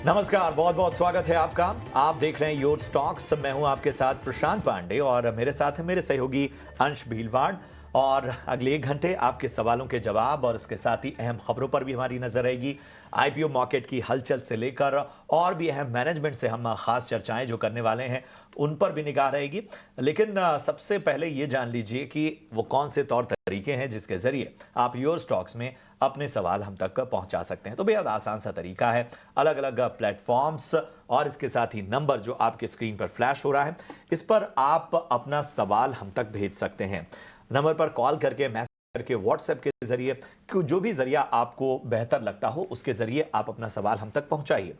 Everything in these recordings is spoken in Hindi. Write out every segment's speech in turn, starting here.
नमस्कार, बहुत बहुत स्वागत है आपका। आप देख रहे हैं योर स्टॉक्स। मैं हूं आपके साथ प्रशांत पांडे और मेरे साथ है मेरे सहयोगी अंश भीलवाड़। और अगले 1 घंटे आपके सवालों के जवाब और इसके साथ ही अहम खबरों पर भी हमारी नजर रहेगी। आईपीओ मार्केट की हलचल से लेकर और भी अहम मैनेजमेंट से हम खास चर्चाएं जो करने वाले हैं उन पर भी निगाह रहेगी। लेकिन सबसे पहले ये जान लीजिए कि वो कौन से तौर तरीके हैं जिसके जरिए आप योर स्टॉक्स में अपने सवाल हम तक पहुंचा सकते हैं। तो बेहद आसान सा तरीका है, अलग अलग प्लेटफॉर्म्स और इसके साथ ही नंबर जो आपके स्क्रीन पर फ्लैश हो रहा है, इस पर आप अपना सवाल हम तक भेज सकते हैं। नंबर पर कॉल करके, मैसेज करके, व्हाट्सएप के जरिए, जो भी जरिया आपको बेहतर लगता हो उसके जरिए आप अपना सवाल हम तक पहुंचाइए।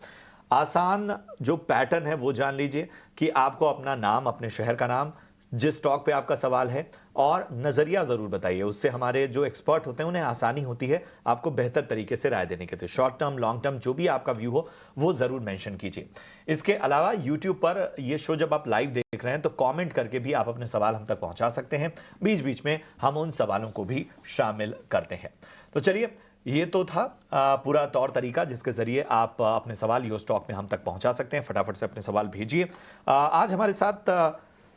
आसान जो पैटर्न है वो जान लीजिए कि आपको अपना नाम, अपने शहर का नाम, जिस स्टॉक पे आपका सवाल है और नजरिया जरूर बताइए। उससे हमारे जो एक्सपर्ट होते हैं उन्हें आसानी होती है आपको बेहतर तरीके से राय देने के लिए। शॉर्ट टर्म, लॉन्ग टर्म, जो भी आपका व्यू हो वो जरूर मेंशन कीजिए। इसके अलावा यूट्यूब पर ये शो जब आप लाइव देख रहे हैं तो कमेंट करके भी आप अपने सवाल हम तक पहुंचा सकते हैं। बीच बीच में हम उन सवालों को भी शामिल करते हैं। तो चलिए, ये तो था पूरा तौर तरीका जिसके जरिए आप अपने सवाल यो स्टॉक में हम तक पहुंचा सकते हैं। फटाफट से अपने सवाल भेजिए। आज हमारे साथ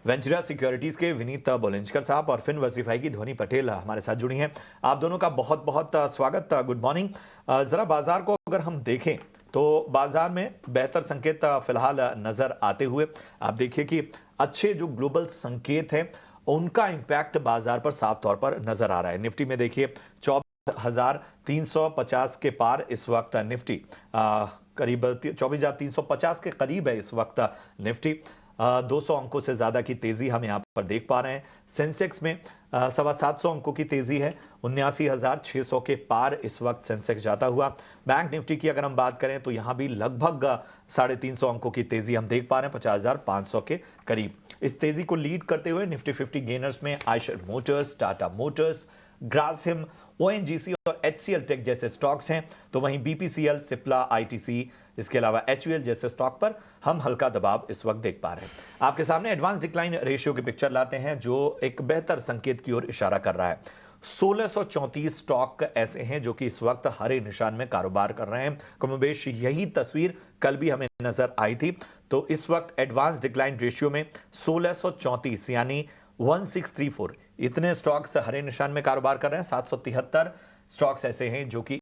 वेंचुरा सिक्योरिटीज के विनीत बोलेंजकर साहब और फिन वर्सिफाई की ध्वनि पटेल हमारे साथ जुड़ी हैं। आप दोनों का बहुत बहुत स्वागत। Good morning. जरा बाजार को अगर हम देखें तो बाजार में बेहतर संकेत फिलहाल नजर आते हुए आप देखिए कि अच्छे जो ग्लोबल संकेत हैं उनका इंपैक्ट बाजार पर साफ तौर पर नजर आ रहा है। निफ्टी में देखिए 24,350 के पार इस वक्त निफ्टी, करीब 24,350 के करीब है इस वक्त निफ्टी। 200 अंकों से ज्यादा की तेजी हम यहां पर देख पा रहे हैं। सेंसेक्स में 750 अंकों की तेजी है, 79,600 के पार इस वक्त सेंसेक्स जाता हुआ। बैंक निफ्टी की अगर हम बात करें तो यहां भी लगभग 350 अंकों की तेजी हम देख पा रहे हैं, 50,500 के करीब। इस तेजी को लीड करते हुए निफ्टी 50 गेनर्स में Eicher Motors, Tata Motors, Grasim, ONGC और एचसीएल टेक जैसे स्टॉक्स हैं। तो वहीं बीपीसीएल, सिप्ला, आईटीसी, इसके अलावा एचयूएल जैसे स्टॉक पर हम हल्का दबाव इस वक्त देख पा रहे हैं। आपके सामने एडवांस डिक्लाइन रेशियो की पिक्चर लाते हैं जो एक बेहतर संकेत की ओर इशारा कर रहा है। 1634 स्टॉक ऐसे हैं जो कि इस वक्त हरे निशान में कारोबार कर रहे हैं। कमोबेश यही तस्वीर कल भी हमें नजर आई थी। तो इस वक्त एडवांस डिक्लाइन रेशियो में 1634 यानी 1634 इतने स्टॉक्स हरे निशान में कारोबार कर रहे हैं। 773 स्टॉक्स ऐसे हैं जो कि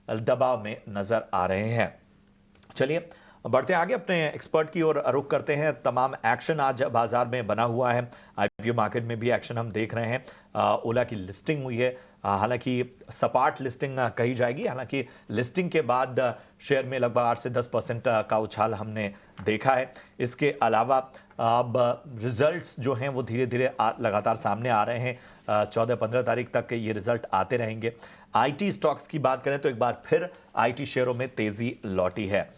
दबाव में नजर आ रहे हैं। चलिए बढ़ते आगे, अपने एक्सपर्ट की ओर रुख करते हैं। तमाम एक्शन आज बाजार में बना हुआ है। आईपीओ मार्केट में भी एक्शन हम देख रहे हैं। ओला की लिस्टिंग हुई है, हालांकि सपाट लिस्टिंग कही जाएगी। हालांकि लिस्टिंग के बाद शेयर में लगभग 8 से 10% का उछाल हमने देखा है। इसके अलावा अब रिजल्ट्स जो हैं वो धीरे धीरे लगातार सामने आ रहे हैं। 14-15 तारीख तक ये रिजल्ट आते रहेंगे। आईटी स्टॉक्स की बात करें तो एक बार फिर आईटी शेयरों में तेजी लौटी है।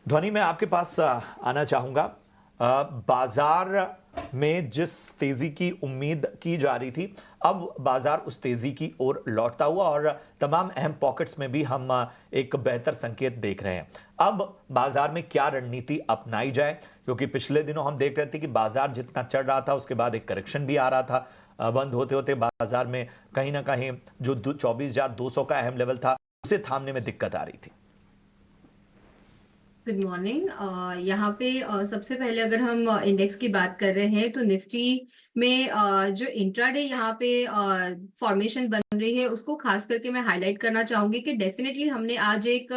ध्वनि में आपके पास आना चाहूंगा। बाजार में जिस तेजी की उम्मीद की जा रही थी, अब बाजार उस तेजी की ओर लौटता हुआ और तमाम अहम पॉकेट्स में भी हम एक बेहतर संकेत देख रहे हैं। अब बाजार में क्या रणनीति अपनाई जाए, क्योंकि पिछले दिनों हम देख रहे थे कि बाजार जितना चढ़ रहा था उसके बाद एक करेक्शन भी आ रहा था। बंद होते होते बाजार में कहीं ना कहीं जो 24,200 का अहम लेवल था उसे थामने में दिक्कत आ रही थी। Good morning. यहाँ पे सबसे पहले अगर हम इंडेक्स की बात कर रहे हैं तो निफ्टी में जो इंट्राडे यहाँ पे फॉर्मेशन बन रही है उसको खास करके मैं हाईलाइट करना चाहूंगी कि डेफिनेटली हमने आज एक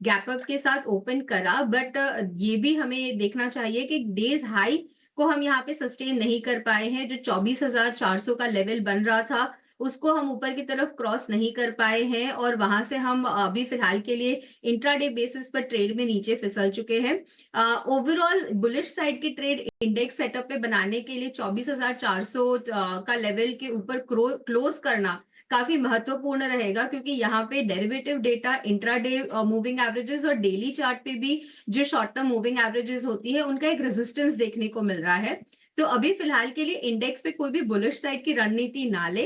गैप अप के साथ ओपन करा, बट ये भी हमें देखना चाहिए कि डेज हाई को हम यहाँ पे सस्टेन नहीं कर पाए हैं। जो 24,400 का लेवल बन रहा था उसको हम ऊपर की तरफ क्रॉस नहीं कर पाए हैं और वहां से हम अभी फिलहाल के लिए इंट्राडे बेसिस पर ट्रेड में नीचे फिसल चुके हैं। ओवरऑल बुलिश साइड की ट्रेड इंडेक्स सेटअप पे बनाने के लिए 24,400 का लेवल के ऊपर क्लोज करना काफी महत्वपूर्ण रहेगा, क्योंकि यहाँ पे derivative data, intraday moving averages और डेली चार्ट पे भी जो शॉर्ट टर्म मूविंग एवरेजेस होती है उनका एक रेजिस्टेंस देखने को मिल रहा है। तो अभी फिलहाल के लिए इंडेक्स पे कोई भी बुलिश साइड की रणनीति ना ले।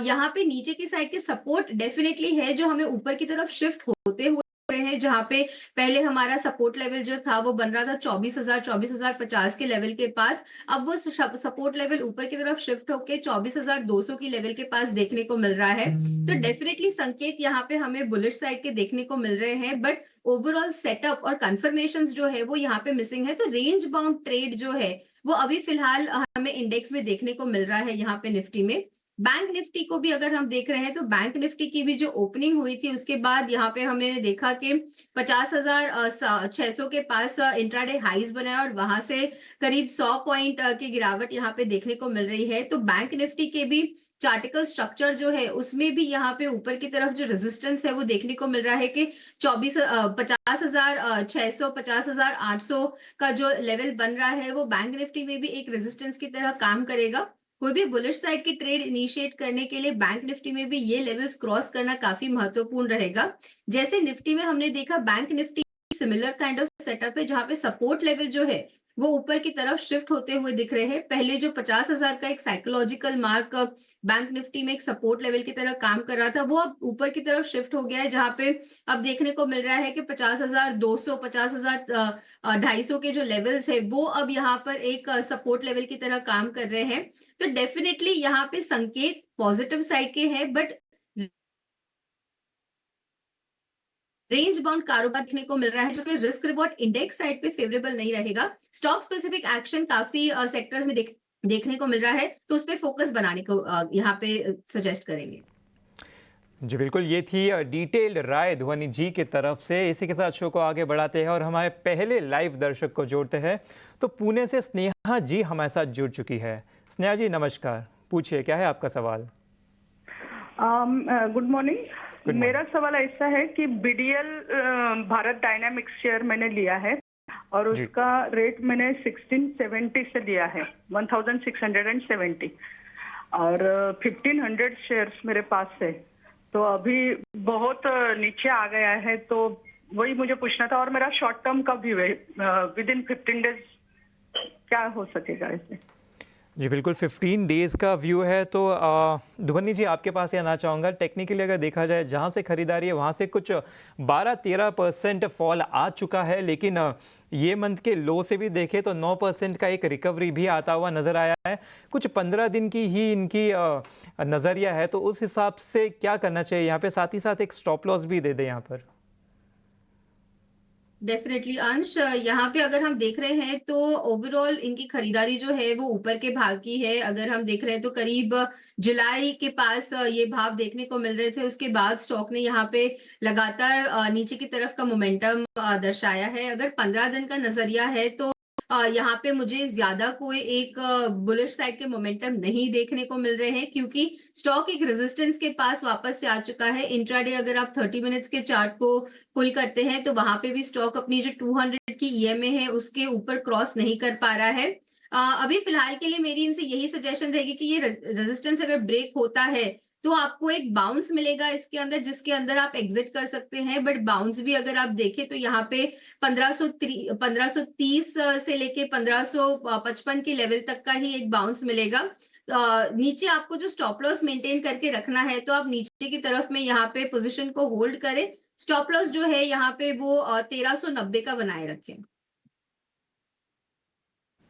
यहाँ पे नीचे की साइड के सपोर्ट डेफिनेटली है जो हमें ऊपर की तरफ शिफ्ट होते हुए रहे हैं, जहाँ पे पहले हमारा सपोर्ट लेवल जो था वो बन रहा था 24,050 के लेवल के पास। अब वो सपोर्ट लेवल ऊपर की तरफ शिफ्ट होके 24,200 की लेवल के पास देखने को मिल रहा है। तो डेफिनेटली संकेत यहाँ पे हमें बुलिश साइड के देखने को मिल रहे हैं, बट ओवरऑल सेटअप और कंफर्मेशन जो है वो यहाँ पे मिसिंग है। तो रेंज बाउंड ट्रेड जो है वो अभी फिलहाल हमें इंडेक्स में देखने को मिल रहा है यहाँ पे निफ्टी में। बैंक निफ्टी को भी अगर हम देख रहे हैं तो बैंक निफ्टी की भी जो ओपनिंग हुई थी उसके बाद यहाँ पे हमने देखा कि 50,600 के पास इंट्राडे हाईज बनाया और वहां से करीब 100 पॉइंट की गिरावट यहाँ पे देखने को मिल रही है। तो बैंक निफ्टी के भी चार्टिकल स्ट्रक्चर जो है उसमें भी यहाँ पे ऊपर की तरफ जो रेजिस्टेंस है वो देखने को मिल रहा है कि 50,600 50,800 का जो लेवल बन रहा है वो बैंक निफ्टी में भी एक रेजिस्टेंस की तरह काम करेगा। कोई भी बुलिश साइड की ट्रेड इनिशिएट करने के लिए बैंक निफ्टी में भी ये लेवल्स क्रॉस करना काफी महत्वपूर्ण रहेगा। जैसे निफ्टी में हमने देखा bank Nifty similar kind of setup है, जहां पे सपोर्ट लेवल जो है वो ऊपर की तरफ शिफ्ट होते हुए दिख रहे हैं। पहले जो 50,000 का एक साइकोलॉजिकल मार्क बैंक निफ्टी में एक सपोर्ट लेवल की तरह काम कर रहा था, वो अब ऊपर की तरफ शिफ्ट हो गया है, जहां पे अब देखने को मिल रहा है कि 50,200 50,250 के जो लेवल्स है वो अब यहाँ पर एक सपोर्ट लेवल की तरह काम कर रहे हैं। तो डेफिनेटली यहाँ पे संकेत पॉजिटिव साइड के हैं, बट रेंज बाउंड कारोबार देखने को मिल रहा है, जिसमें रिस्क रिवॉर्ड इंडेक्स साइड पे फेवरेबल नहीं रहेगा। स्टॉक स्पेसिफिक एक्शन काफी सेक्टर्स में देखने को मिल रहा है, तो उस पर फोकस बनाने को यहाँ पे सजेस्ट करेंगे। जी बिल्कुल, ये थी डिटेल्ड राय ध्वनि जी की तरफ से। इसी के साथ शो को आगे बढ़ाते हैं और हमारे पहले लाइव दर्शक को जोड़ते हैं। तो पुणे से स्नेहा जी हमारे साथ जुड़ चुकी है। स्नेहा जी नमस्कार, पूछिए क्या है आपका सवाल। Good morning. मेरा सवाल ऐसा है कि बीडीएल भारत डायनामिक्स शेयर मैंने लिया है और उसका रेट मैंने 1670 से लिया है, 1670, और 1500 शेयर्स मेरे पास है। तो अभी बहुत नीचे आ गया है, तो वही मुझे पूछना था। और मेरा शॉर्ट टर्म का भी है, विद इन 15 डेज क्या हो सकेगा ऐसे? जी बिल्कुल, 15 डेज़ का व्यू है। तो ध्वनि जी आपके पास ये आना चाहूँगा, टेक्निकली अगर देखा जाए जहाँ से खरीदारी है वहाँ से कुछ 12-13% फॉल आ चुका है, लेकिन ये मंथ के लो से भी देखें तो 9% का एक रिकवरी भी आता हुआ नज़र आया है। कुछ 15 दिन की ही इनकी नज़रिया है, तो उस हिसाब से क्या करना चाहिए यहाँ पे? साथ ही साथ एक स्टॉप लॉस भी दे दें यहाँ पर। डेफिनेटली अंश, यहाँ पे अगर हम देख रहे हैं तो ओवरऑल इनकी खरीदारी जो है वो ऊपर के भाव की है। अगर हम देख रहे हैं तो करीब जुलाई के पास ये भाव देखने को मिल रहे थे। उसके बाद स्टॉक ने यहाँ पे लगातार नीचे की तरफ का मोमेंटम दर्शाया है। अगर 15 दिन का नजरिया है तो यहाँ पे मुझे ज्यादा कोई एक बुलिश साइड के मोमेंटम नहीं देखने को मिल रहे हैं, क्योंकि स्टॉक एक रेजिस्टेंस के पास वापस से आ चुका है। इंट्राडे अगर आप 30 मिनट्स के चार्ट को पुल करते हैं तो वहां पे भी स्टॉक अपनी जो 200 की ईएमए है उसके ऊपर क्रॉस नहीं कर पा रहा है। अभी फिलहाल के लिए मेरी इनसे यही सजेशन रहेगी कि ये रेजिस्टेंस अगर ब्रेक होता है तो आपको एक बाउंस मिलेगा इसके अंदर, जिसके अंदर आप एग्जिट कर सकते हैं। बट बाउंस भी अगर आप देखें तो यहाँ पे 1530 से लेके 1555 के लेवल तक का ही एक बाउंस मिलेगा। नीचे आपको जो स्टॉप लॉस मेंटेन करके रखना है तो आप नीचे की तरफ में यहाँ पे पोजीशन को होल्ड करें। स्टॉप लॉस जो है यहाँ पे वो 1390 का बनाए रखें।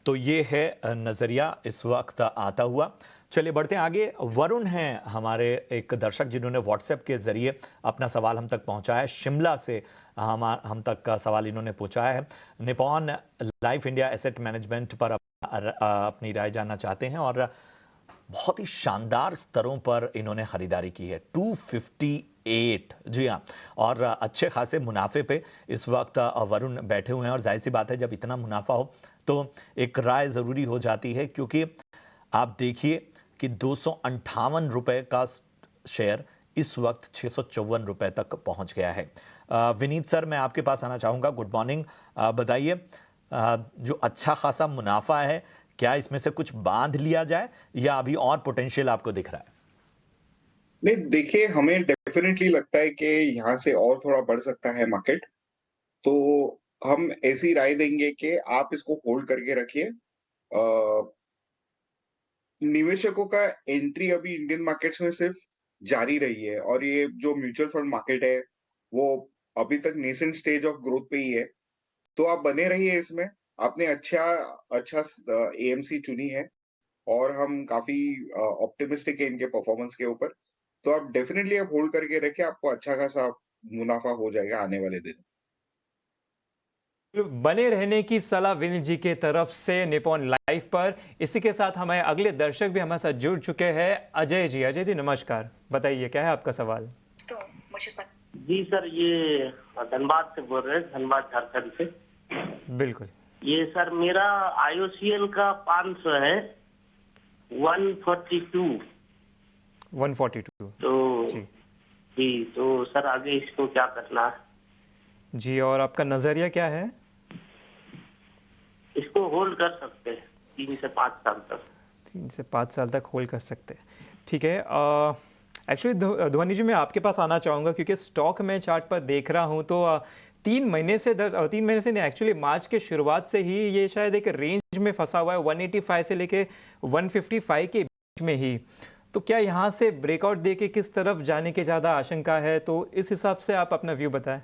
तो ये है नजरिया इस वक्त आता हुआ। चलिए बढ़ते हैं आगे। वरुण हैं हमारे एक दर्शक जिन्होंने व्हाट्सएप के जरिए अपना सवाल हम तक पहुंचाया है। शिमला से हम तक का सवाल इन्होंने पूछा है। Nippon life India asset management पर अपनी राय जानना चाहते हैं और बहुत ही शानदार स्तरों पर इन्होंने खरीदारी की है, 258। जी हाँ, और अच्छे खासे मुनाफे पे इस वक्त वरुण बैठे हुए हैं। और जाहिर सी बात है जब इतना मुनाफा हो तो एक राय ज़रूरी हो जाती है, क्योंकि आप देखिए कि 258 रुपये का शेयर इस वक्त 654 रुपये तक पहुंच गया है। विनीत सर, मैं आपके पास आना चाहूँगा। Good morning. बताइए, जो अच्छा खासा मुनाफा है, क्या इसमें से कुछ बांध लिया जाए या अभी और पोटेंशियल आपको दिख रहा है? नहीं, देखिए, हमें डेफिनेटली लगता है कि यहाँ से और थोड़ा बढ़ सकता है मार्केट। तो हम ऐसी राय देंगे कि आप इसको होल्ड करके रखिए। निवेशकों का एंट्री अभी इंडियन मार्केट्स में सिर्फ जारी रही है और ये जो म्यूचुअल फंड मार्केट है वो अभी तक नेसेंट स्टेज ऑफ ग्रोथ पे ही है, तो आप बने रहिए इसमें। आपने अच्छा एएमसी चुनी है और हम काफ़ी ऑप्टिमिस्टिक हैं इनके परफॉर्मेंस के ऊपर। तो आप डेफिनिटली आप होल्ड करके रखिए, आपको अच्छा खासा मुनाफ़ा हो जाएगा आने वाले दिन। बने रहने की सलाह विनीत जी के तरफ से निपॉन लाइव पर। इसी के साथ हमारे अगले दर्शक भी हमारे साथ जुड़ चुके हैं। अजय जी नमस्कार, बताइए क्या है आपका सवाल। तो मुझे जी सर, ये धनबाद से बोल रहे हैं, धनबाद झारखंड से। बिल्कुल। ये सर मेरा IOCL का 500 है 142। 142 तो जी जी, तो सर आगे इसको क्या करना है? जी, और आपका नजरिया क्या है? इसको होल्ड कर सकते हैं 3 से 5 साल तक। 3 से 5 साल तक होल्ड कर सकते हैं, ठीक है। एक्चुअली ध्वनि जी मैं आपके पास आना चाहूँगा क्योंकि स्टॉक में चार्ट पर देख रहा हूँ तो 3 महीने से 3 महीने से नहीं, एक्चुअली मार्च के शुरुआत से ही ये शायद एक रेंज में फंसा हुआ है 185 से लेके 155 के बीच में ही। तो क्या यहाँ से ब्रेकआउट दे के किस तरफ जाने की ज़्यादा आशंका है, तो इस हिसाब से आप अपना व्यू बताएं।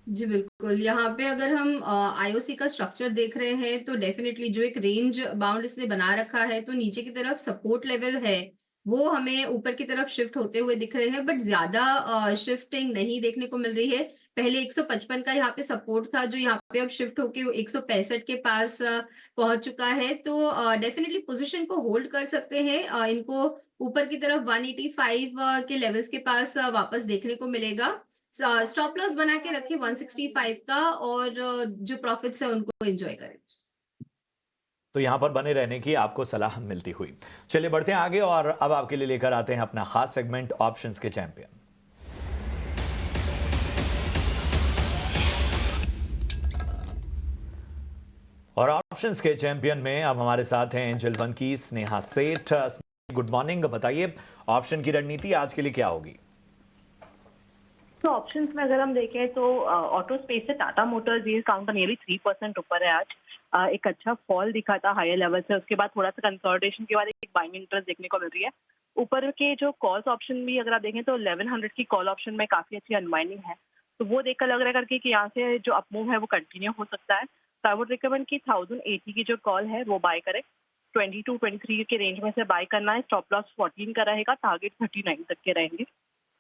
जी बिल्कुल, यहाँ पे अगर हम आईओसी का स्ट्रक्चर देख रहे हैं तो डेफिनेटली जो एक रेंज बाउंड इसने बना रखा है, तो नीचे की तरफ सपोर्ट लेवल है वो हमें ऊपर की तरफ शिफ्ट होते हुए दिख रहे हैं, बट ज्यादा शिफ्टिंग नहीं देखने को मिल रही है। पहले 155 का यहाँ पे सपोर्ट था जो यहाँ पे अब शिफ्ट होके 165 के पास पहुंच चुका है। तो डेफिनेटली पोजीशन को होल्ड कर सकते हैं। इनको ऊपर की तरफ 185 के लेवल्स के पास वापस देखने को मिलेगा। स्टॉप लॉस बना के रखें 165 का, और जो प्रॉफिट्स है उनको एंजॉय करें। तो यहां पर बने रहने की आपको सलाह मिलती हुई। चलिए बढ़ते हैं आगे और अब आपके लिए लेकर आते हैं अपना खास सेगमेंट ऑप्शंस के चैंपियन। और ऑप्शंस के चैंपियन में अब हमारे साथ हैं एंजल वन की स्नेहा सेठ। गुड मॉर्निंग, बताइए ऑप्शन की रणनीति आज के लिए क्या होगी? तो ऑप्शंस में अगर हम देखें तो ऑटो स्पेस से टाटा मोटर्स ये काउंटर नियरली 3% ऊपर है आज। एक अच्छा फॉल दिखा था हायर लेवल से, उसके बाद थोड़ा सा कंसोलिडेशन के बाद एक बाइंग इंटरेस्ट देखने को मिल रही है। ऊपर के जो कॉल्स ऑप्शन भी अगर आप देखें तो 1100 की कॉल ऑप्शन में काफी अच्छी अनवाइंडिंग है, तो वो देखकर लग रहा है करके कि यहाँ से जो अपमूव है वो कंटिन्यू हो सकता है। तो आई वुड रिकमेंड कि 1080 की जो कॉल है वो बाय करें। 22-23 के रेंज में से बाय करना है। स्टॉप लॉस 14 का रहेगा, टारगेट 39 तक के रहेंगे।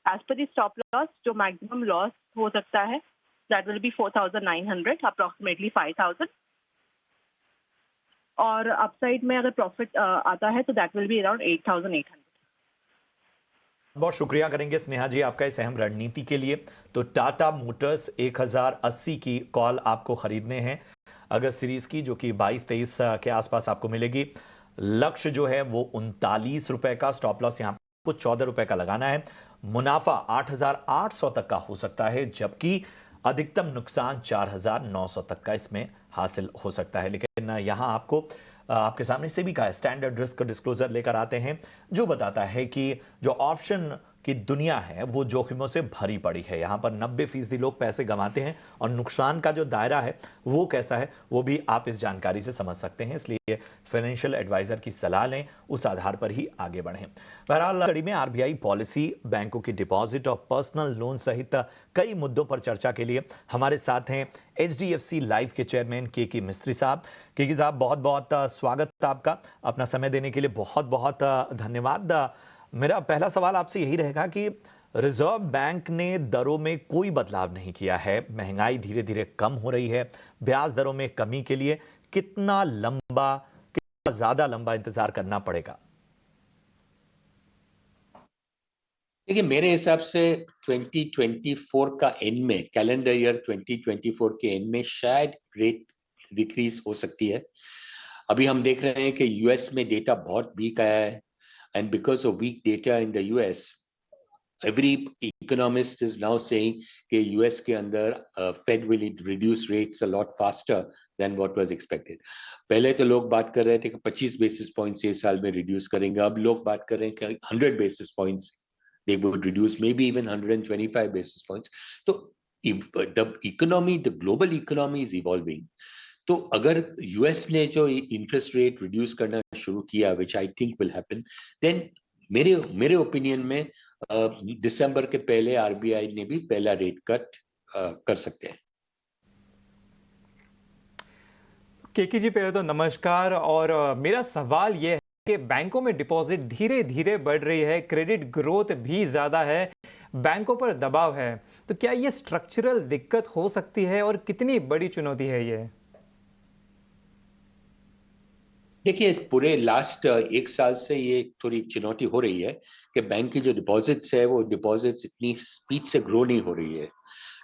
As per the stop loss, जो maximum loss हो सकता है that will be 4,900, approximately 5,000. और अपसाइड में अगर प्रॉफिट आता है तो that will be around 8,800. बहुत शुक्रिया करेंगे स्नेहा जी आपका इस अहम रणनीति के लिए। तो टाटा मोटर्स 1080 की कॉल आपको खरीदने हैं अगस्त सीरीज की, जो कि 22-23 के आसपास आपको मिलेगी। लक्ष्य जो है वो 39 रुपए का, स्टॉप लॉस यहाँ आपको 14 रुपए का लगाना है। मुनाफा 8,800 तक का हो सकता है, जबकि अधिकतम नुकसान 4,900 तक का इसमें हासिल हो सकता है। लेकिन यहां आपको आपके सामने से भी का स्टैंडर्ड रिस्क डिस्क्लोजर लेकर आते हैं जो बताता है कि जो ऑप्शन की दुनिया है वो जोखिमों से भरी पड़ी है। यहाँ पर 90% लोग पैसे गंवाते हैं और नुकसान का जो दायरा है वो कैसा है वो भी आप इस जानकारी से समझ सकते हैं। इसलिए फाइनेंशियल एडवाइजर की सलाह लें, उस आधार पर ही आगे बढ़ें। बहरहाल कड़ी में आरबीआई पॉलिसी, बैंकों की डिपॉजिट और पर्सनल लोन सहित कई मुद्दों पर चर्चा के लिए हमारे साथ हैं HDFC लाइफ के चेयरमैन के मिस्त्री साहब। के साहब बहुत बहुत स्वागत आपका, अपना समय देने के लिए बहुत बहुत धन्यवाद। मेरा पहला सवाल आपसे यही रहेगा कि रिजर्व बैंक ने दरों में कोई बदलाव नहीं किया है, महंगाई धीरे धीरे कम हो रही है, ब्याज दरों में कमी के लिए कितना ज्यादा लंबा इंतजार करना पड़ेगा? देखिए मेरे हिसाब से 2024 का एंड में, कैलेंडर ईयर 2024 के एंड में शायद रेट डिक्रीज हो सकती है। अभी हम देख रहे हैं कि यूएस में डेटा बहुत वीक आया है, and because of weak data in the US, every economist is now saying कि US के अंदर Fed will reduce rates a lot faster than what was expected. पहले तो लोग बात कर रहे थे कि 25 basis points ये साल में reduce करेंगे, अब लोग बात कर रहे हैं कि 100 basis points they would reduce, maybe even 125 basis points. तो the economy, the global economy is evolving. तो अगर यूएस ने जो इंटरेस्ट रेट रिड्यूस करना शुरू किया, which I think will happen, then मेरे ओपिनियन में दिसंबर के पहले आरबीआई ने भी पहला रेट कट कर सकते हैं। केके जी, पहले तो नमस्कार। और मेरा सवाल ये है कि बैंकों में डिपॉजिट धीरे धीरे बढ़ रही है, क्रेडिट ग्रोथ भी ज़्यादा है, बैंकों पर दबाव है, तो क्या ये स्ट्रक्चरल दिक्कत हो सकती है और कितनी बड़ी चुनौती है ये? देखिए, पूरे लास्ट एक साल से ये थोड़ी चुनौती हो रही है कि बैंक की जो डिपॉजिट्स है वो डिपॉजिट्स इतनी स्पीड से ग्रो नहीं हो रही है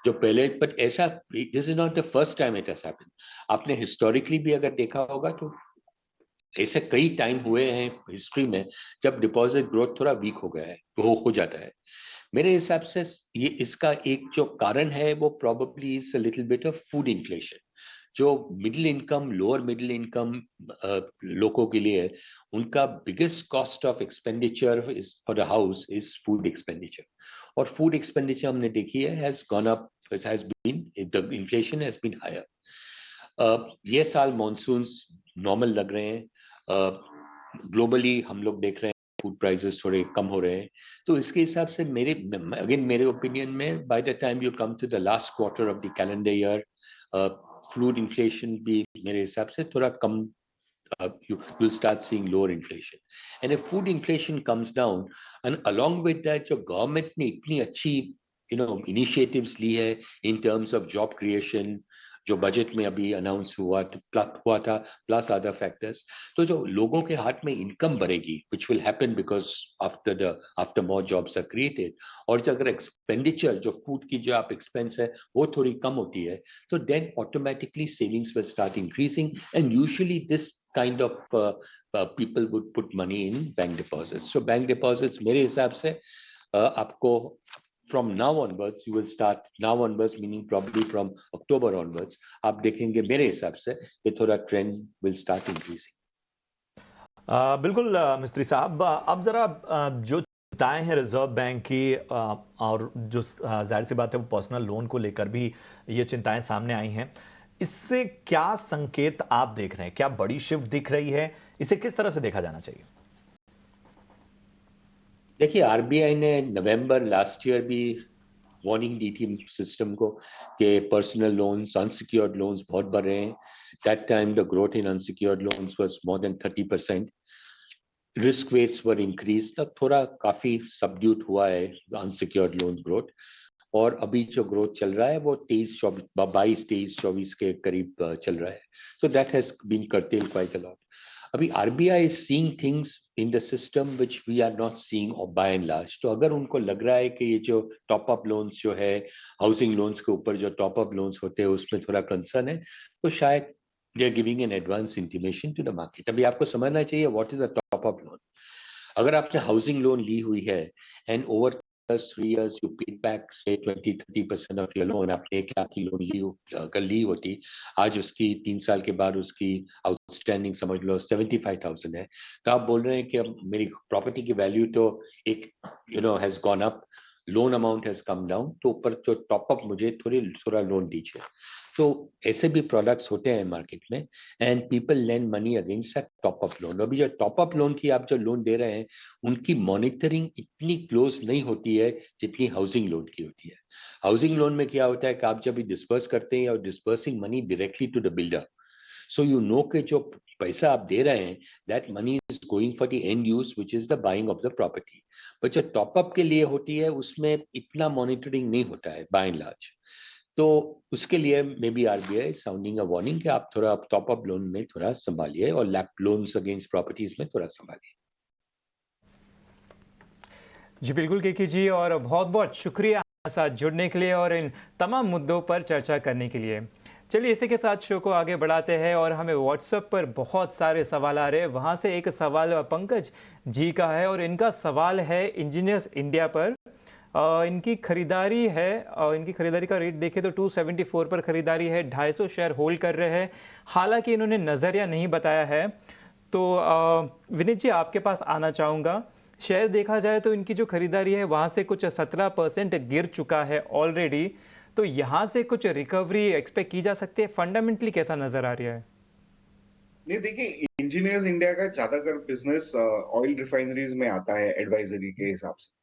जो पहले। बट ऐसा, this is not the first time it has happened. आपने हिस्टोरिकली भी अगर देखा होगा तो ऐसे कई टाइम हुए हैं हिस्ट्री में जब डिपॉजिट ग्रोथ थोड़ा वीक हो गया है, वो हो जाता है। मेरे हिसाब से ये इसका एक जो कारण है वो probably is a little bit of food inflation. जो middle income, lower middle income लोगों के लिए उनका biggest cost of expenditure is for the house is food expenditure. और फूड एक्सपेंडिचर हमने देखी है has gone up, has been, the inflation has been higher. ये साल मॉनसून्स नॉर्मल लग रहे हैं। ग्लोबली हम लोग देख रहे हैं फूड प्राइसेस थोड़े कम हो रहे हैं। तो इसके हिसाब से मेरे ओपिनियन में by the time you come to the last quarter of the calendar year, food inflation भी मेरे हिसाब से थोड़ा कम, you'll start seeing lower inflation. And if food inflation comes down, and along with that, जो government ने इतनी अच्छी initiatives ली है in terms of job creation, जो बजट में अभी अनाउंस हुआ था, प्लस अदर फैक्टर्स, तो जो लोगों के हाथ में इनकम बढ़ेगी, which will happen because after more jobs are created, और जो अगर एक्सपेंडिचर, जो फूड की जो आप एक्सपेंस है वो थोड़ी कम होती है, तो then automatically savings will start increasing, and usually this kind of people would put money in bank deposits. So bank deposits मेरे हिसाब से आपको from now onwards, you will start now onwards, meaning probably from October onwards, आप देखेंगे मेरे हिसाब से ये थोड़ा ट्रेंड will start increasing. बिल्कुल मिस्त्री साहब, अब जरा जो चिंताएं हैं रिजर्व बैंक की, और जो जाहिर सी बात है वो पर्सनल लोन को लेकर भी ये चिंताएं सामने आई हैं, इससे क्या संकेत आप देख रहे हैं? क्या बड़ी शिफ्ट दिख रही है? इसे किस तरह से देखा जाना चाहिए? देखिए, आरबीआई ने नवंबर लास्ट ईयर भी वार्निंग दी थी सिस्टम को कि पर्सनल लोन्स, अनसिक्योर्ड लोन्स बहुत बढ़ रहे हैं। That time the growth in unsecured loans was more than 30%। Risk weights were increase, तब थोड़ा काफी सबड्यूट हुआ है अनसिक्योर्ड लोन ग्रोथ। और अभी जो ग्रोथ चल रहा है वो 22-23 के करीब चल रहा है। So that has been curtailed quite a lot. अभी RBI is seeing things in the system which we are not seeing by and large. तो अगर उनको लग रहा है कि ये जो टॉप अप लोन्स जो है, हाउसिंग लोन्स के ऊपर जो टॉप अप लोन्स होते हैं उसमें थोड़ा कंसर्न है, तो शायद they are giving an advance intimation to the market. अभी आपको समझना चाहिए what is a top up loan. अगर आपने हाउसिंग लोन ली हुई है and over 3 years you paid back say 20-30% of your loan, आपने 1 लाख की लोन अगर ली होती, आज उसकी 3 साल के बाद उसकी आउटस्टैंडिंग समझ लो 75,000 है, तो आप बोल रहे हैं कि अब मेरी प्रॉपर्टी की वैल्यू तो एक has gone up, loan amount has come down, तो ऊपर तो टॉप अप मुझे थोड़ा लोन दीजिए। तो ऐसे भी प्रोडक्ट्स होते हैं मार्केट में, and people lend money against a top up loan. अभी जो टॉप अप लोन की आप जो लोन दे रहे हैं उनकी मॉनिटरिंग इतनी क्लोज नहीं होती है जितनी हाउसिंग लोन की होती है। हाउसिंग लोन में क्या होता है कि आप जब डिस्पर्स करते हैं और dispersing money directly to the builder, so you know कि जो पैसा आप दे रहे हैं that money is going for the end use which is the buying of the property. But जो टॉप अप के लिए होती है उसमें इतना मॉनिटरिंग नहीं होता है बाय एंड लार्ज। तो उसके लिए may be RBI sounding a warning कि आप थोड़ा टॉप अप लोन में थोड़ा संभालिए और लैप लोन्स अगेंस्ट प्रॉपर्टीज में थोड़ा संभालिए। जी बिल्कुल केके जी, और बहुत बहुत शुक्रिया हमारे साथ जुड़ने के लिए और इन तमाम मुद्दों पर चर्चा करने के लिए। चलिए इसी के साथ शो को आगे बढ़ाते हैं, और हमें व्हाट्सएप पर बहुत सारे सवाल आ रहे हैं। वहाँ से एक सवाल पंकज जी का है, और इनका सवाल है इंजीनियर्स इंडिया पर। इनकी खरीदारी है, इनकी खरीदारी का रेट देखें तो 274 पर खरीदारी है, 250 शेयर होल्ड कर रहे हैं। हालांकि इन्होंने नज़रिया नहीं बताया है, तो विनीत जी आपके पास आना चाहूँगा। शेयर देखा जाए तो इनकी जो खरीदारी है वहाँ से कुछ 17% गिर चुका है ऑलरेडी, तो यहाँ से कुछ रिकवरी एक्सपेक्ट की जा सकती है? फंडामेंटली कैसा नजर आ रहा है? नहीं, देखिए, इंजीनियर्स इंडिया का ज्यादातर बिजनेस ऑयल रिफाइनरीज में आता है एडवाइजरी के हिसाब से।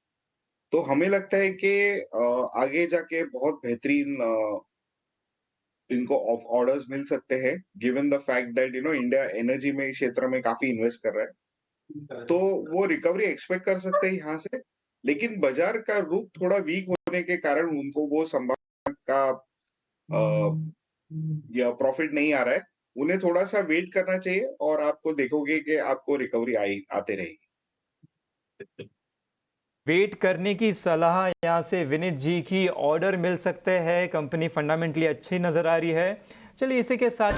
तो हमें लगता है कि आगे जाके बहुत बेहतरीन इनको ऑर्डर्स मिल सकते हैं, given the fact that India energy में क्षेत्र में काफी इन्वेस्ट कर रहा है, तो वो रिकवरी एक्सपेक्ट कर सकते हैं यहाँ से। लेकिन बाजार का रुख थोड़ा वीक होने के कारण उनको वो संभावना का या प्रॉफिट नहीं आ रहा है, उन्हें थोड़ा सा वेट करना चाहिए और आपको देखोगे कि आपको रिकवरी आते रहेगी। वेट करने की सलाह यहाँ से विनीत जी की। ऑर्डर मिल सकते हैं, कंपनी फंडामेंटली अच्छी नजर आ रही है। चलिए इसी के साथ